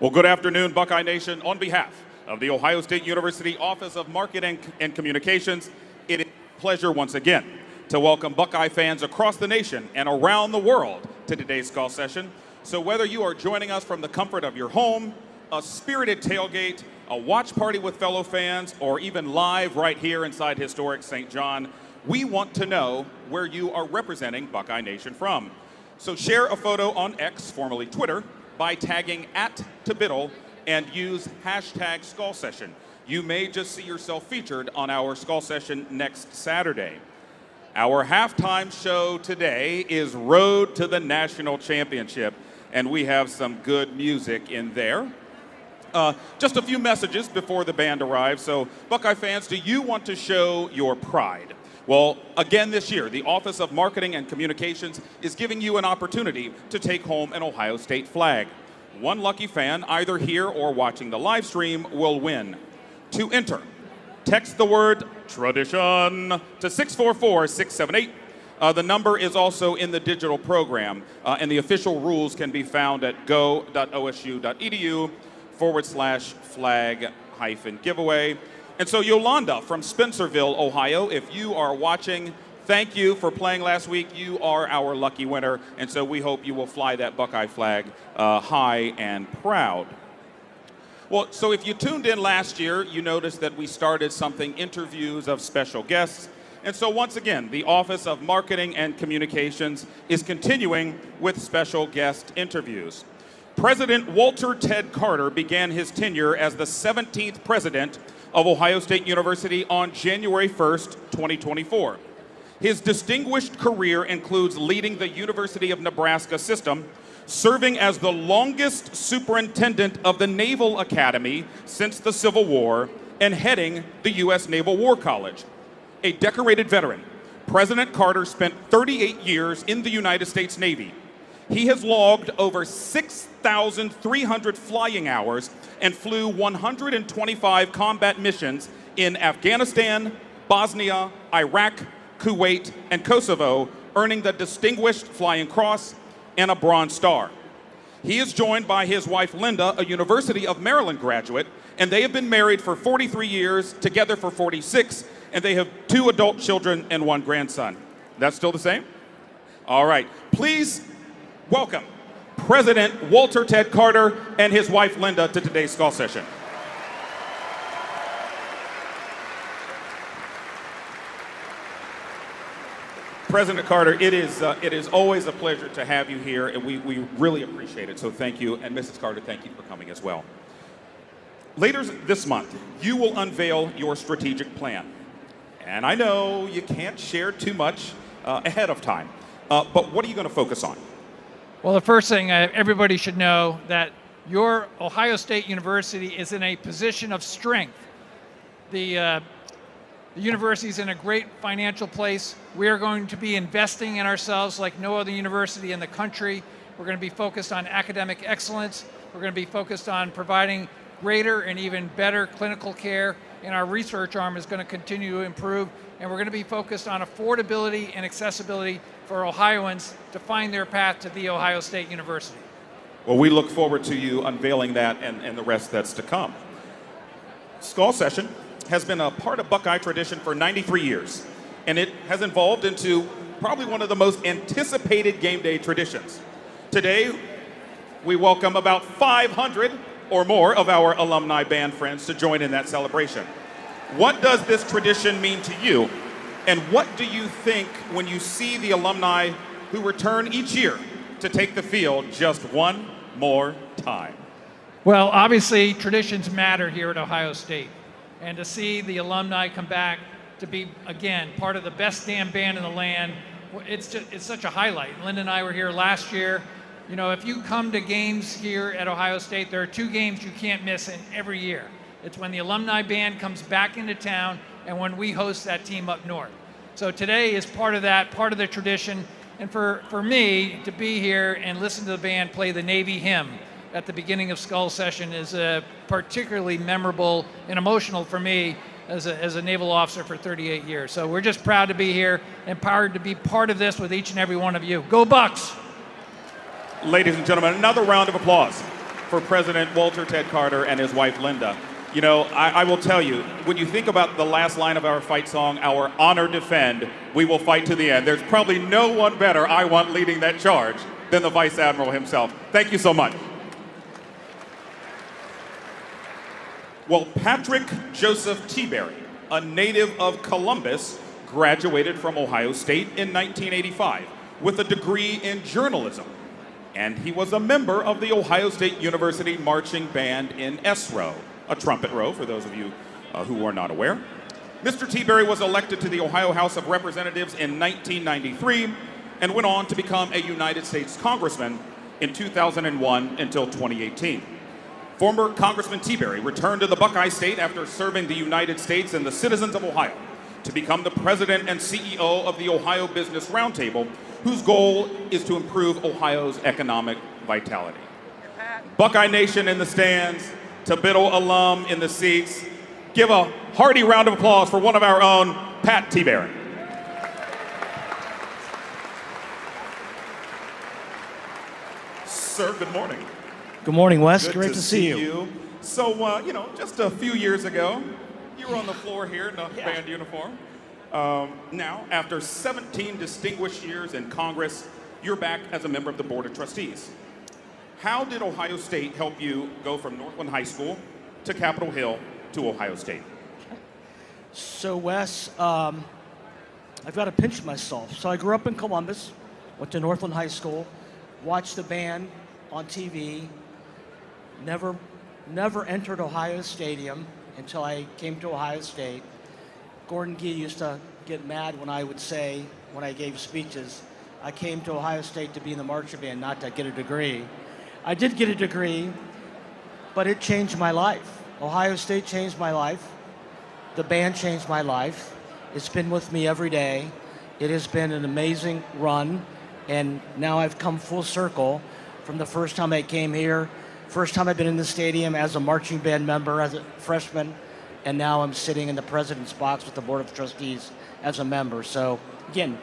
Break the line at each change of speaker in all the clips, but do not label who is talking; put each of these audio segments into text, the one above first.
Well, good afternoon, Buckeye Nation. On behalf of the Ohio State University Office of Marketing and Communications, it is a pleasure once again to welcome Buckeye fans across the nation and around the world to today's Skull Session. So whether you are joining us from the comfort of your home, a spirited tailgate, a watch party with fellow fans, or even live right here inside historic St. John, we want to know where you are representing Buckeye Nation from. So share a photo on X, formerly Twitter, by tagging @TBDBITL and use hashtag Skull Session. You may just see yourself featured on our Skull Session next Saturday. Our halftime show today is Road to the National Championship, and we have some good music in there. Just a few messages before the band arrives. So, Buckeye fans, do you want to show your pride? Well, again this year, the Office of Marketing and Communications is giving you an opportunity to take home an Ohio State flag. One lucky fan, either here or watching the live stream, will win. To enter, text the word tradition to 644-678. The number is also in the digital program, and the official rules can be found at go.osu.edu/flag-giveaway. And so Yolanda from Spencerville, Ohio, if you are watching, thank you for playing last week. You are our lucky winner, and so we hope you will fly that Buckeye flag high and proud. Well, so if you tuned in last year, you noticed that we started something, interviews of special guests. And so once again, the Office of Marketing and Communications is continuing with special guest interviews. President Walter Ted Carter began his tenure as the 17th president of Ohio State University on January 1st, 2024. His distinguished career includes leading the University of Nebraska system, serving as the longest superintendent of the Naval Academy since the Civil War, and heading the U.S. Naval War College. A decorated veteran, President Carter spent 38 years in the United States Navy. He has logged over 6,300 flying hours and flew 125 combat missions in Afghanistan, Bosnia, Iraq, Kuwait, and Kosovo, earning the Distinguished Flying Cross and a Bronze Star. He is joined by his wife, Linda, a University of Maryland graduate, and they have been married for 43 years, together for 46, and they have 2 adult children and 1 grandson. That's still the same? All right. Please welcome President Walter Ted Carter and his wife, Linda, to today's Skull Session. President Carter, it is always a pleasure to have you here, and we really appreciate it. So thank you, and Mrs. Carter, thank you for coming as well. Later this month, you will unveil your strategic plan. And I know you can't share too much ahead of time, but what are you going to focus on?
Well, the first thing everybody should know that your Ohio State University is in a position of strength. The university is in a great financial place. We are going to be investing in ourselves like no other university in the country. We're going to be focused on academic excellence. We're going to be focused on providing greater and even better clinical care, and our research arm is going to continue to improve. And we're going to be focused on affordability and accessibility for Ohioans to find their path to The Ohio State University.
Well, we look forward to you unveiling that and the rest that's to come. Skull Session has been a part of Buckeye tradition for 93 years, and it has evolved into probably one of the most anticipated game day traditions. Today, we welcome about 500 or more of our alumni band friends to join in that celebration. What does this tradition mean to you? And what do you think when you see the alumni who return each year to take the field just one more time?
Well, obviously, traditions matter here at Ohio State. And to see the alumni come back to be, again, part of the best damn band in the land, it's such a highlight. Linda and I were here last year. You know, if you come to games here at Ohio State, there are 2 games you can't miss in every year. It's when the alumni band comes back into town and when we host that team up north. So today is part of that, part of the tradition. And for me to be here and listen to the band play the Navy hymn at the beginning of Skull Session is particularly memorable and emotional for me as a naval officer for 38 years. So we're just proud to be here, empowered to be part of this with each and every one of you. Go Bucks!
Ladies and gentlemen, another round of applause for President Walter Ted Carter and his wife Linda. You know, I will tell you, when you think about the last line of our fight song, our honor defend, we will fight to the end, there's probably no one better, I want, leading that charge than the Vice Admiral himself. Thank you so much. Well, Patrick Joseph Tiberi, a native of Columbus, graduated from Ohio State in 1985 with a degree in journalism. And he was a member of the Ohio State University Marching Band in S row, a trumpet row for those of you who are not aware. Mr. Tiberi was elected to the Ohio House of Representatives in 1993 and went on to become a United States Congressman in 2001 until 2018. Former Congressman Tiberi returned to the Buckeye State after serving the United States and the citizens of Ohio to become the president and CEO of the Ohio Business Roundtable, whose goal is to improve Ohio's economic vitality. Buckeye Nation in the stands, TBDBITL alum in the seats. Give a hearty round of applause for one of our own, Pat Tiberi. Sir, good morning.
Good morning, Wes.
Good
Great to see you.
So, you know, just a few years ago, you were on the floor here in a band uniform. Now, after 17 distinguished years in Congress, you're back as a member of the Board of Trustees. How did Ohio State help you go from Northland High School to Capitol Hill to Ohio State?
So, Wes, I've got to pinch myself. So I grew up in Columbus, went to Northland High School, watched the band on TV, never entered Ohio Stadium until I came to Ohio State. Gordon Gee used to get mad when I would say, when I gave speeches, I came to Ohio State to be in the marching band, not to get a degree. I did get a degree, but it changed my life. Ohio State changed my life. The band changed my life. It's been with me every day. It has been an amazing run, and now I've come full circle from the first time I came here, first time I've been in the stadium as a marching band member, as a freshman, and now I'm sitting in the president's box with the Board of Trustees as a member. So, again,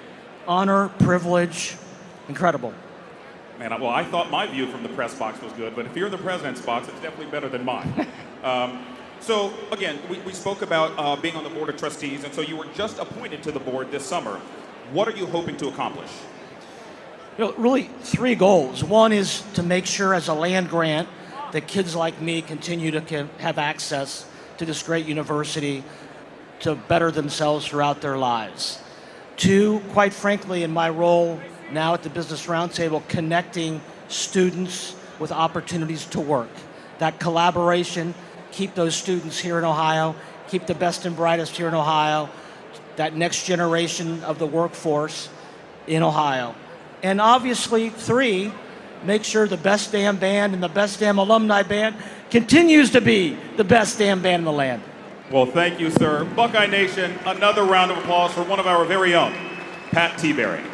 honor, privilege, incredible.
Man, well, I thought my view from the press box was good, but if you're in the president's box, it's definitely better than mine. So, again, we spoke about being on the Board of Trustees, and so you were just appointed to the board this summer. What are you hoping to accomplish?
You know, really, three goals. One is to make sure as a land grant that kids like me continue to have access to this great university to better themselves throughout their lives. Two, quite frankly, in my role now at the Business Roundtable, connecting students with opportunities to work. That collaboration, keep those students here in Ohio, keep the best and brightest here in Ohio, that next generation of the workforce in Ohio. And obviously, three, make sure the best damn band and the best damn alumni band continues to be the best damn band in the land.
Well, thank you, sir. Buckeye Nation, another round of applause for one of our very own, Pat Tiberi.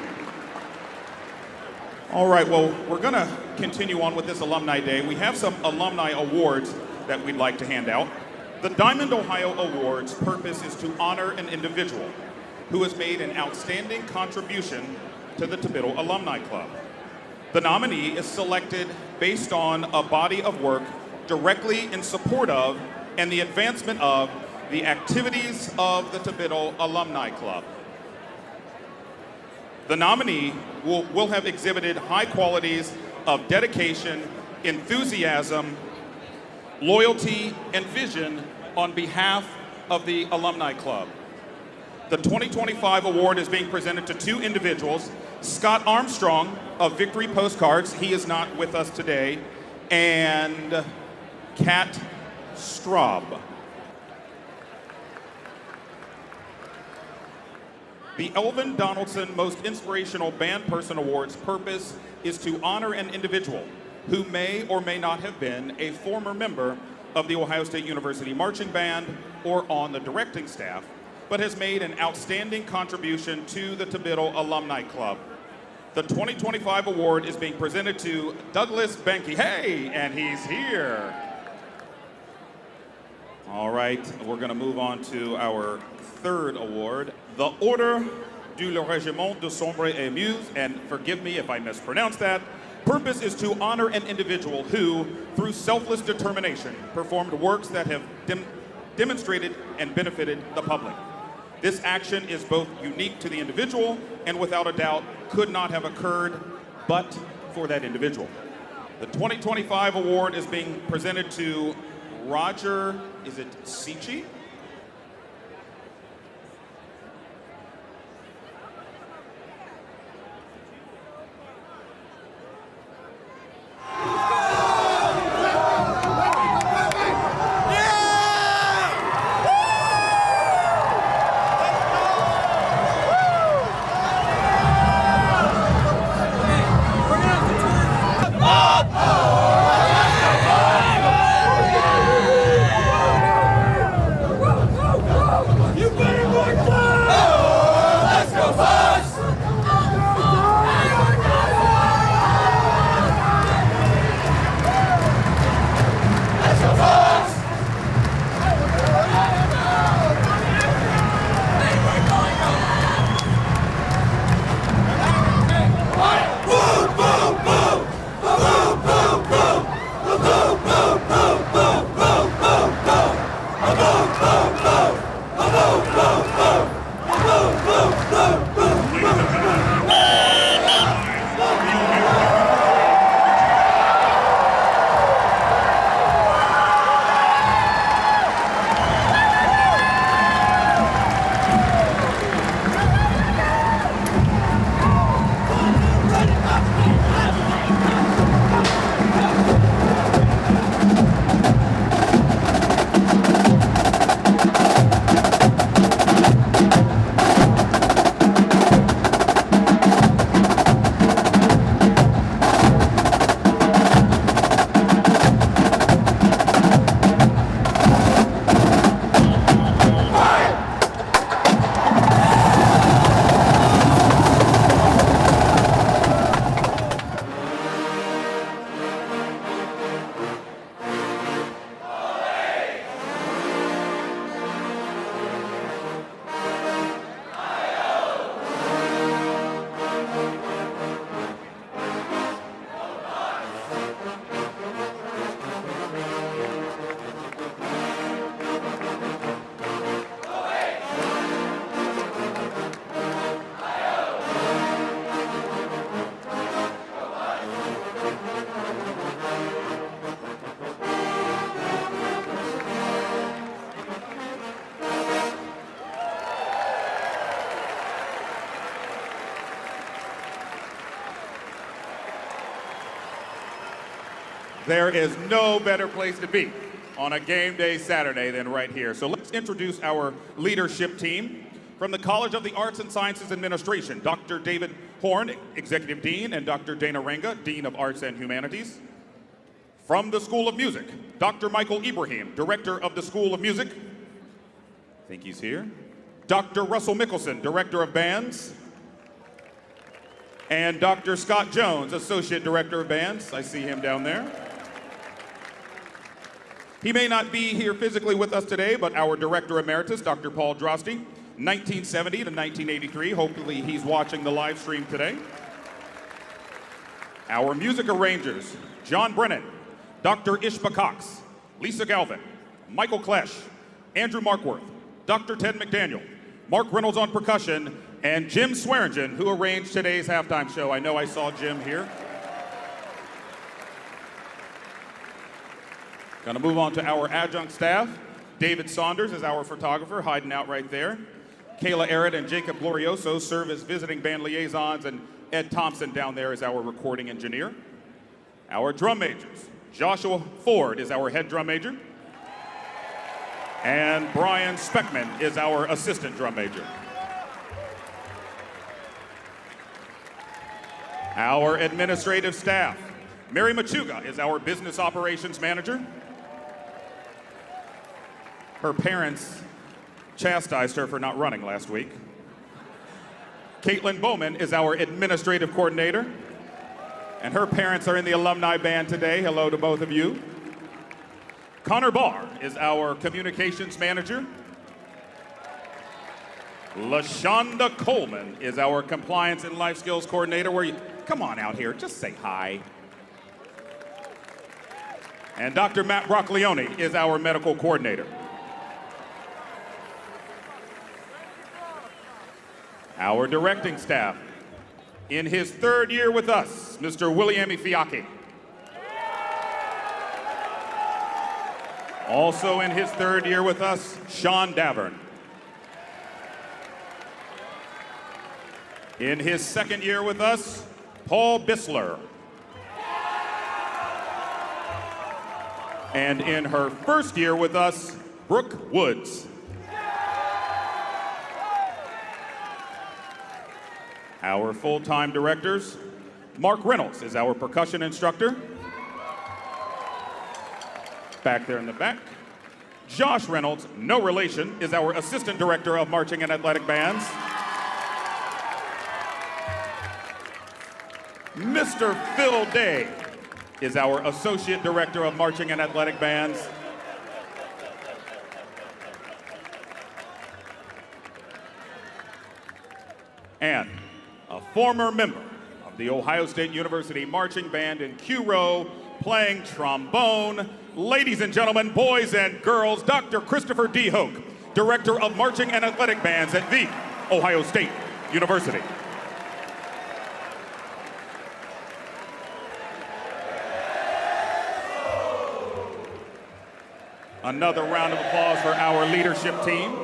All right, well, we're going to continue on with this Alumni Day. We have some alumni awards that we'd like to hand out. The Diamond Ohio Awards' purpose is to honor an individual who has made an outstanding contribution to the TBDBITL Alumni Club. The nominee is selected based on a body of work directly in support of and the advancement of the activities of the TBDBITL Alumni Club. The nominee will have exhibited high qualities of dedication, enthusiasm, loyalty, and vision on behalf of the Alumni Club. The 2025 award is being presented to two individuals, Scott Armstrong of Victory Postcards, he is not with us today, and Kat Straub. The Elvin Donaldson Most Inspirational Band Person Awards' purpose is to honor an individual who may or may not have been a former member of the Ohio State University Marching Band or on the directing staff, but has made an outstanding contribution to the TBDBITL Alumni Club. The 2025 award is being presented to Douglas Benke. Hey, and he's here. All right, we're going to move on to our third award, the Order du Régiment de Sombre et Muse, and forgive me if I mispronounce that, Purpose is to honor an individual who, through selfless determination, performed works that have demonstrated and benefited the public. This action is both unique to the individual and without a doubt could not have occurred but for that individual. The 2025 award is being presented to Roger, is it Sichi? There is no better place to be on a game day Saturday than right here. So let's introduce our leadership team. From the College of the Arts and Sciences Administration, Dr. David Horn, Executive Dean, and Dr. Dana Ranga, Dean of Arts and Humanities. From the School of Music, Dr. Michael Ibrahim, Director of the School of Music. I think he's here. Dr. Russell Mickelson, Director of Bands. And Dr. Scott Jones, Associate Director of Bands. I see him down there. He may not be here physically with us today, but our Director Emeritus, Dr. Paul Drosty, 1970 to 1983. Hopefully he's watching the live stream today. Our music arrangers, John Brennan, Dr. Ishba Cox, Lisa Galvin, Michael Klesch, Andrew Markworth, Dr. Ted McDaniel, Mark Reynolds on percussion, and Jim Swearingen, who arranged today's halftime show. I know I saw Jim here. Gonna move on to our adjunct staff. David Saunders is our photographer, hiding out right there. Kayla Arrett and Jacob Glorioso serve as visiting band liaisons, and Ed Thompson down there is our recording engineer. Our drum majors, Joshua Ford is our head drum major, and Brian Speckman is our assistant drum major. Our administrative staff, Mary Machuga is our business operations manager. Her parents chastised her for not running last week. Caitlin Bowman is our administrative coordinator, and her parents are in the alumni band today. Hello to both of you. Connor Barr is our communications manager. LaShonda Coleman is our compliance and life skills coordinator. come on out here. Just say hi. And Dr. Matt Broccolione is our medical coordinator. Our directing staff. In his third year with us, Mr. William Ifiaki. Also in his third year with us, Sean Davern. In his second year with us, Paul Bissler. And in her first year with us, Brooke Woods. Our full-time directors, Mark Reynolds is our percussion instructor. Back there in the back. Josh Reynolds, no relation, is our assistant director of marching and athletic bands. Mr. Phil Day is our associate director of marching and athletic bands. And a former member of the Ohio State University Marching Band in Q Row, playing trombone, ladies and gentlemen, boys and girls, Dr. Christopher D. Hoke, Director of Marching and Athletic Bands at the Ohio State University. Another round of applause for our leadership team.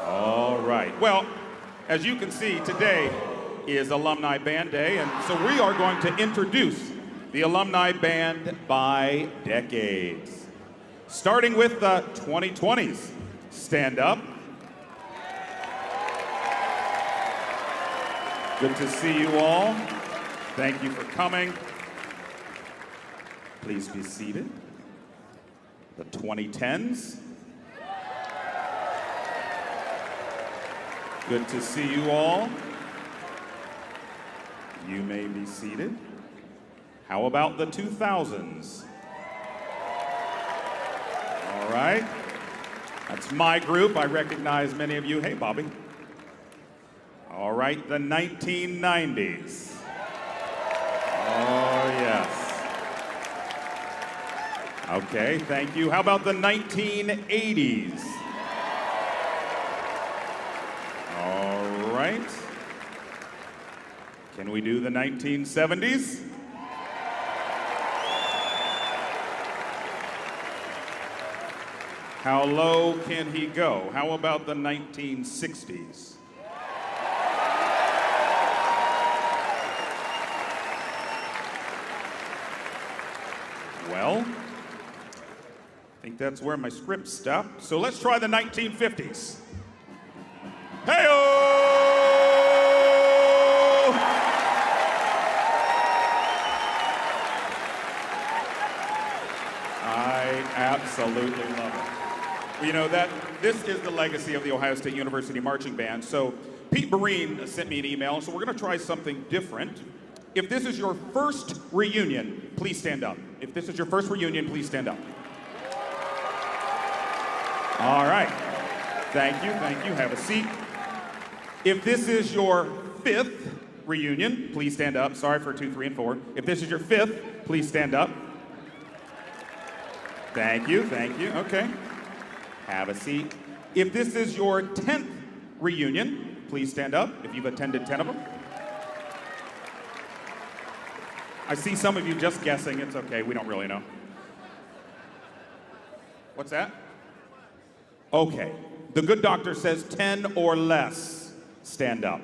All right. Well, as you can see, today is Alumni Band Day, and so we are going to introduce the Alumni Band by decades. Starting with the 2020s. Stand up. Good to see you all. Thank you for coming. Please be seated. The 2010s. Good to see you all. You may be seated. How about the 2000s? All right. That's my group. I recognize many of you. Hey, Bobby. All right, the 1990s. Oh, yes. Okay, thank you. How about the 1980s? All right. Can we do the 1970s? How low can he go? How about the 1960s? Well, I think that's where my script stopped. So let's try the 1950s. Hey-oh! I absolutely love it. Well, you know, this is the legacy of the Ohio State University Marching Band. So Pete Breen sent me an email, so we're going to try something different. If this is your first reunion, please stand up. If this is your first reunion, please stand up. All right. Thank you, thank you. Have a seat. If this is your fifth reunion, please stand up. Sorry for 2, 3, and 4. If this is your fifth, please stand up. Thank you, thank you. Okay. Have a seat. If this is your 10th reunion, please stand up if you've attended 10 of them. I see some of you just guessing. It's okay, we don't really know. What's that? Okay. The good doctor says 10 or less. Stand up.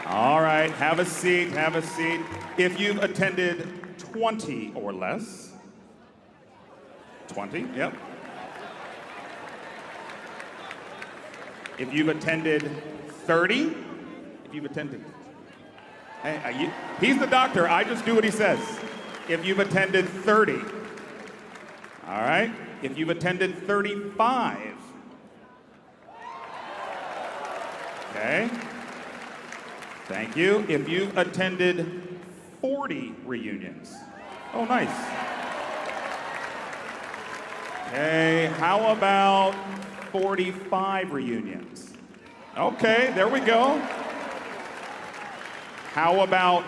All right, have a seat, have a seat. If you've attended 20 or less. 20, yep. If you've attended 30, if you've attended, hey, he's the doctor, I just do what he says. If you've attended 30, all right. If you've attended 35, okay. Thank you. If you've attended 40 reunions, oh, nice. Okay, how about 45 reunions? Okay, there we go. How about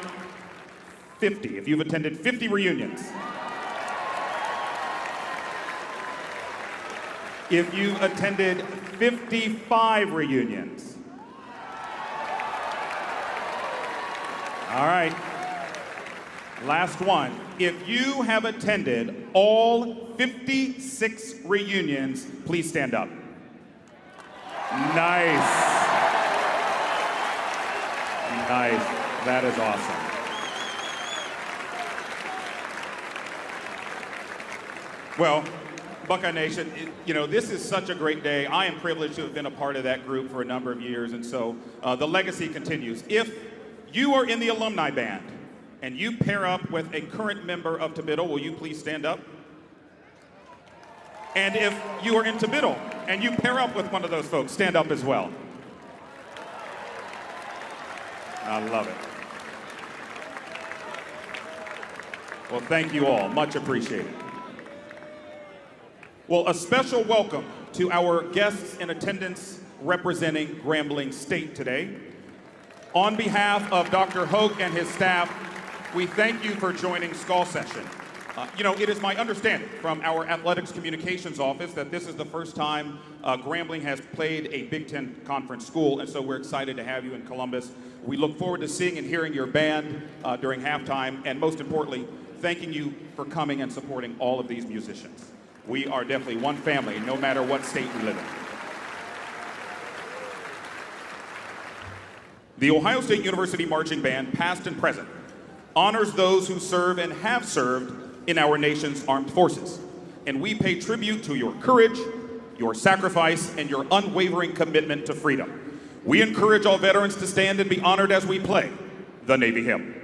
50, if you've attended 50 reunions? If you've attended 55 reunions? All right, last one. If you have attended all 56 reunions, please stand up. Nice. Nice. That is awesome. Well, Buckeye Nation, this is such a great day. I am privileged to have been a part of that group for a number of years, and so the legacy continues. If you are in the alumni band and you pair up with a current member of TBDBITL, will you please stand up? And if you are in TBDBITL and you pair up with one of those folks, stand up as well. I love it. Well, thank you all. Much appreciated. Well, a special welcome to our guests in attendance representing Grambling State today. On behalf of Dr. Hoke and his staff, we thank you for joining Skull Session. It is my understanding from our athletics communications office that this is the first time Grambling has played a Big Ten conference school, and so we're excited to have you in Columbus. We look forward to seeing and hearing your band during halftime, and most importantly, thanking you for coming and supporting all of these musicians. We are definitely one family, no matter what state we live in. The Ohio State University Marching Band, past and present, honors those who serve and have served in our nation's armed forces. And we pay tribute to your courage, your sacrifice, and your unwavering commitment to freedom. We encourage all veterans to stand and be honored as we play the Navy hymn.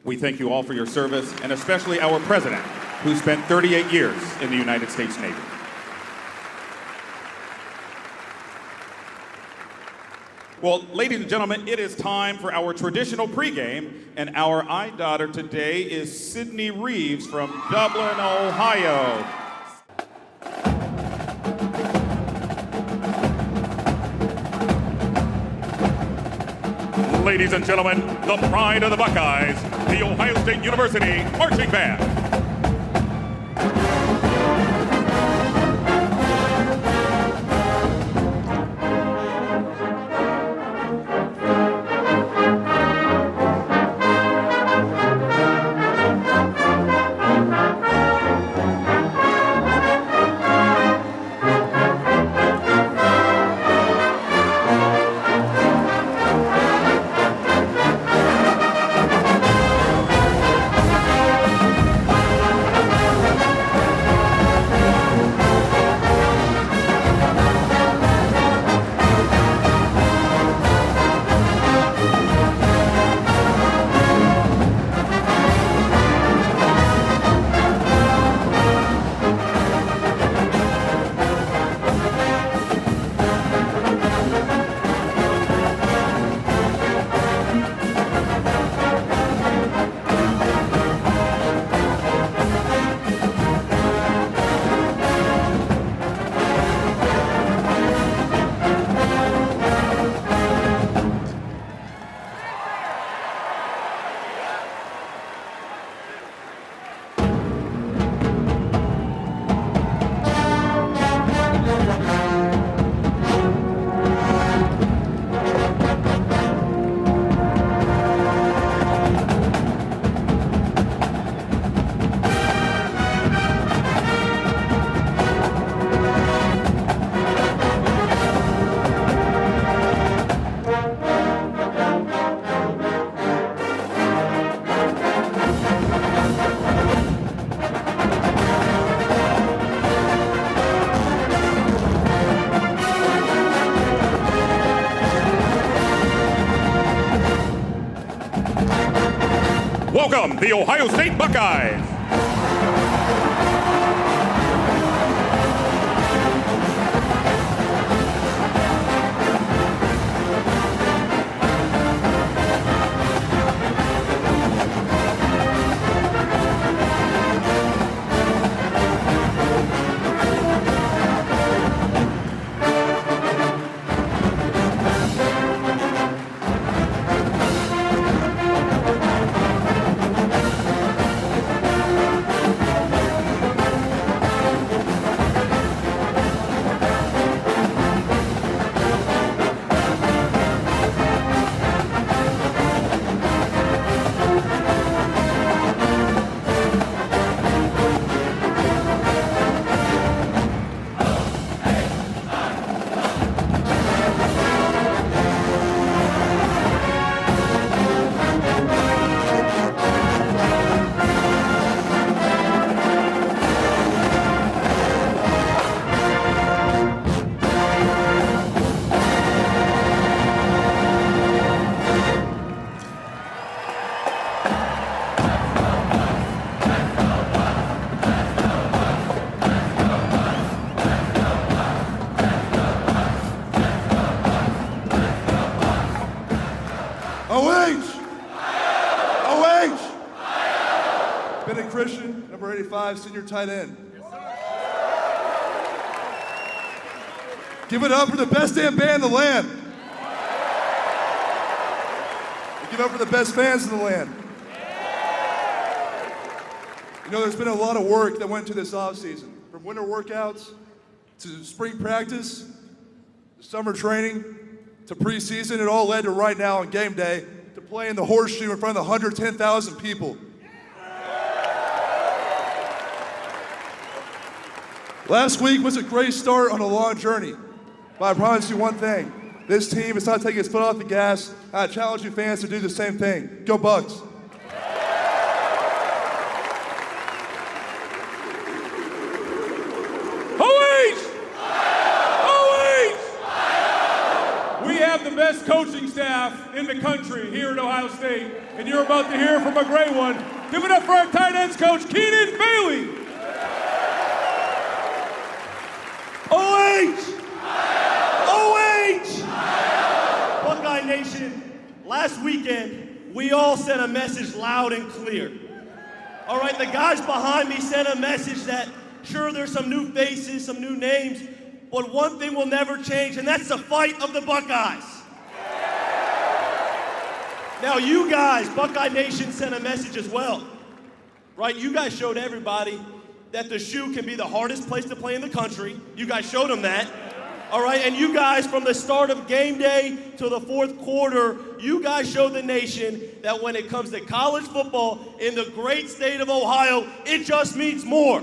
We thank you all for your service, and especially our president, who spent 38 years in the United States Navy. Well, ladies and gentlemen, it is time for our traditional pregame, and our eye daughter today is Sydney Reeves from Dublin, Ohio. Ladies and gentlemen, the pride of the Buckeyes, the Ohio State University Marching Band. Welcome, the Ohio State Buckeyes.
Christian, number 85, senior tight end. Give it up for the best damn band in the land. Give it up for the best fans in the land. You know, there's been a lot of work that went into this offseason, from winter workouts to spring practice, to summer training, to preseason. It all led to right now on game day to play in the Horseshoe in front of 110,000 people. Last week was a great start on a long journey, but I promise you one thing. This team is not taking its foot off the gas. I challenge you fans to do the same thing. Go Bucks.
We have the best coaching staff in the country here at Ohio State, and you're about to hear from a great one. Give it up for our tight ends coach, Keenan Bailey.
last weekend, we all sent a message loud and clear. All right, the guys behind me sent a message that, sure, there's some new faces, some new names, but one thing will never change, and that's the fight of the Buckeyes. Now, you guys, Buckeye Nation, sent a message as well, right? You guys showed everybody that the shoe can be the hardest place to play in the country. You guys showed them that. All right, and you guys, from the start of game day to the fourth quarter, you guys showed the nation that when it comes to college football in the great state of Ohio, it just means more.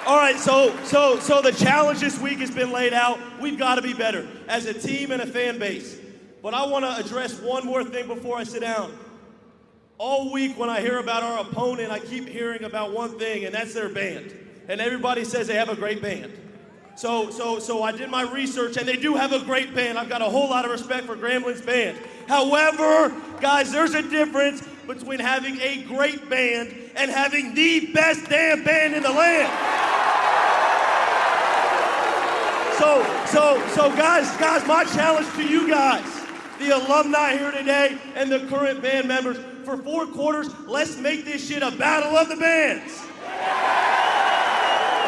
All right, so the challenge this week has been laid out. We've got to be better as a team and a fan base. But I want to address one more thing before I sit down. All week when I hear about our opponent, I keep hearing about one thing, and that's their band. And everybody says they have a great band. So I did my research, and they do have a great band. I've got a whole lot of respect for Grambling's band. However, guys, there's a difference between having a great band and having the best damn band in the land. So guys, my challenge to you guys, the alumni here today and the current band members, for 4 quarters, let's make this shit a battle of the bands.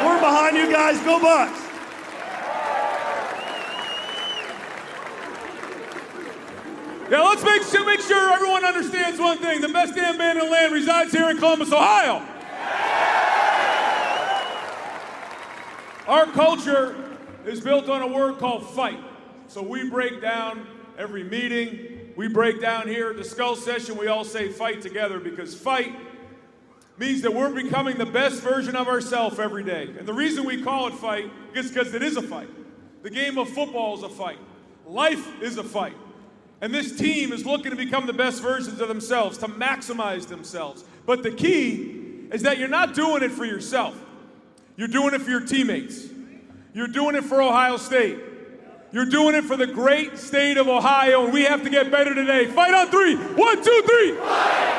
We're behind you guys. Go Bucks.
Yeah, let's make sure everyone understands one thing. The best damn band in the land resides here in Columbus, Ohio. Our culture is built on a word called fight. So we break down every meeting. We break down here at the Skull Session. We all say fight together because fight means that we're becoming the best version of ourselves every day. And the reason we call it fight is because it is a fight. The game of football is a fight. Life is a fight. And this team is looking to become the best versions of themselves, to maximize themselves. But the key is that you're not doing it for yourself. You're doing it for your teammates. You're doing it for Ohio State. You're doing it for the great state of Ohio, and we have to get better today. Fight on 3. 1, 2, 3. Fight!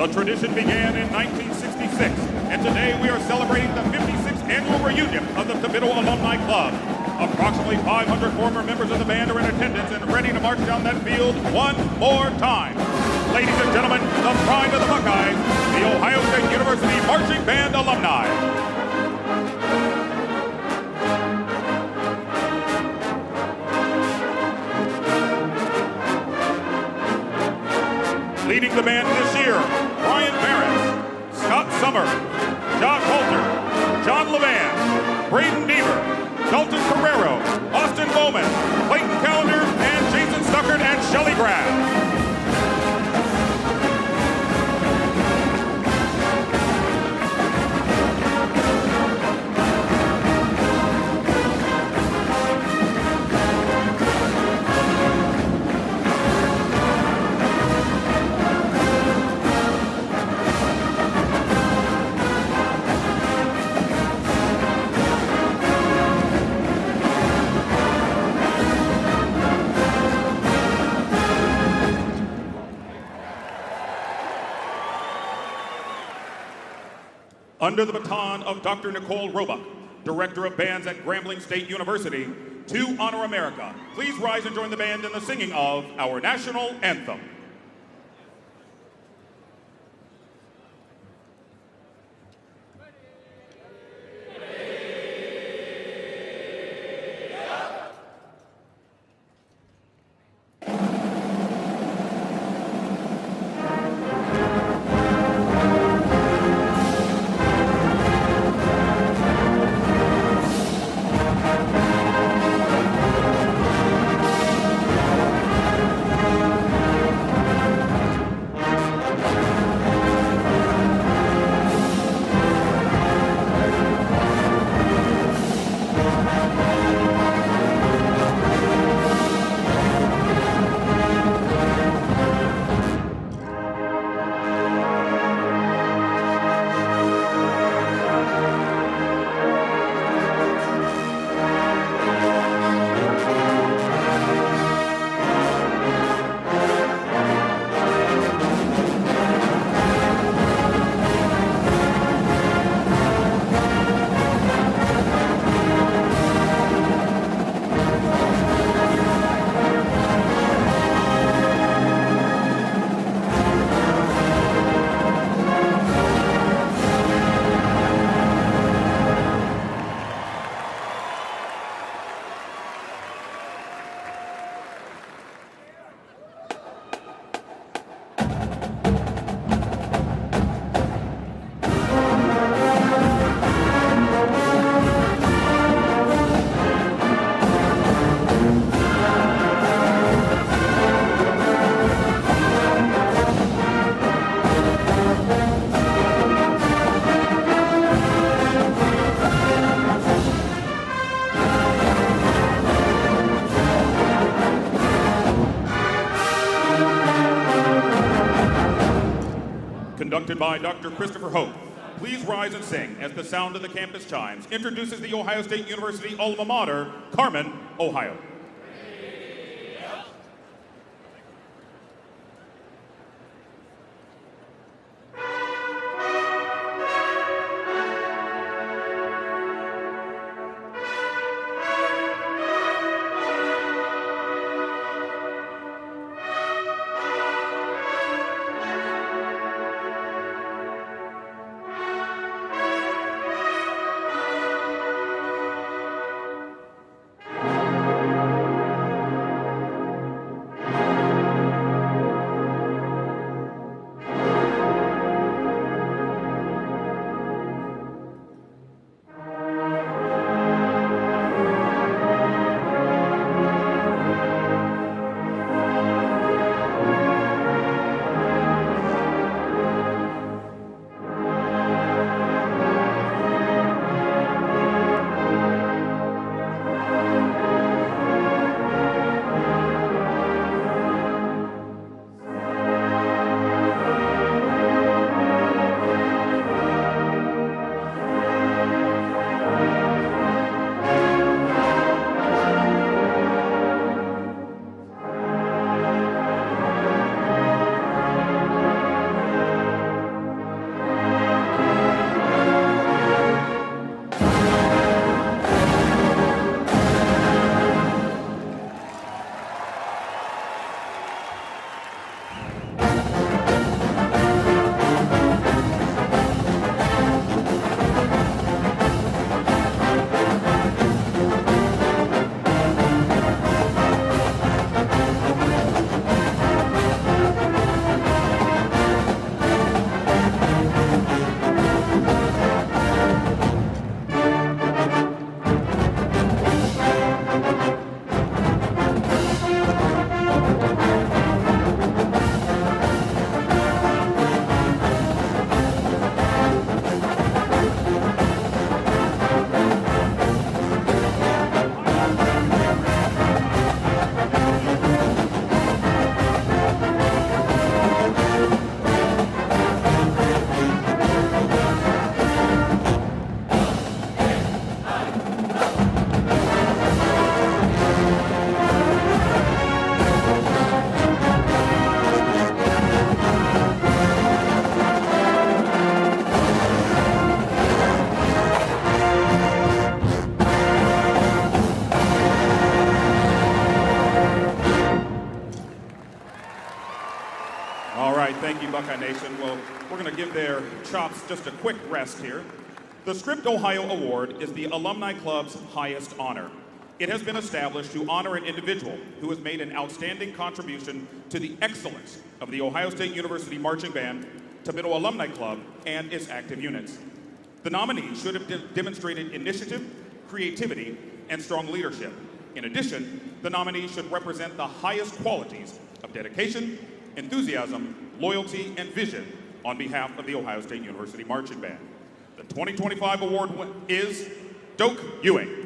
The tradition began in 1966, and today we are celebrating the 56th annual reunion of the TBDBITL Alumni Club. Approximately 500 former members of the band are in attendance and ready to march down that field one more time. Ladies and gentlemen, the pride of the Buckeyes, the Ohio State University Marching Band Alumni. Leading the band this year, Brian Barrett, Scott Summer, John Coulter, John Levan, Braden Deaver, Dalton Carrero, Austin Bowman, Clayton Callender, and Jason Stuckert and Shelly Grab. Under the baton of Dr. Nicole Roebuck, Director of Bands at Grambling State University, to honor America, please rise and join the band in the singing of our national anthem. Conducted by Dr. Christopher Hope. Please rise and sing as the sound of the campus chimes introduces the Ohio State University alma mater, Carmen, Ohio. chops just a quick rest here. The Script Ohio Award is the Alumni Club's highest honor. It has been established to honor an individual who has made an outstanding contribution to the excellence of the Ohio State University Marching Band, TBDBITL Alumni Club, and its active units. The nominees should have demonstrated initiative, creativity, and strong leadership. In addition, the nominees should represent the highest qualities of dedication, enthusiasm, loyalty, and vision on behalf of the Ohio State University Marching Band. The 2025 award is Doak Ewing.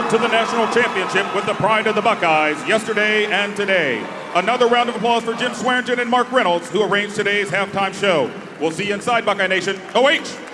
forward to the national championship with the pride of the Buckeyes yesterday and today. Another round of applause for Jim Swearingen and Mark Reynolds, who arranged today's halftime show. We'll see you inside Buckeye Nation. OH!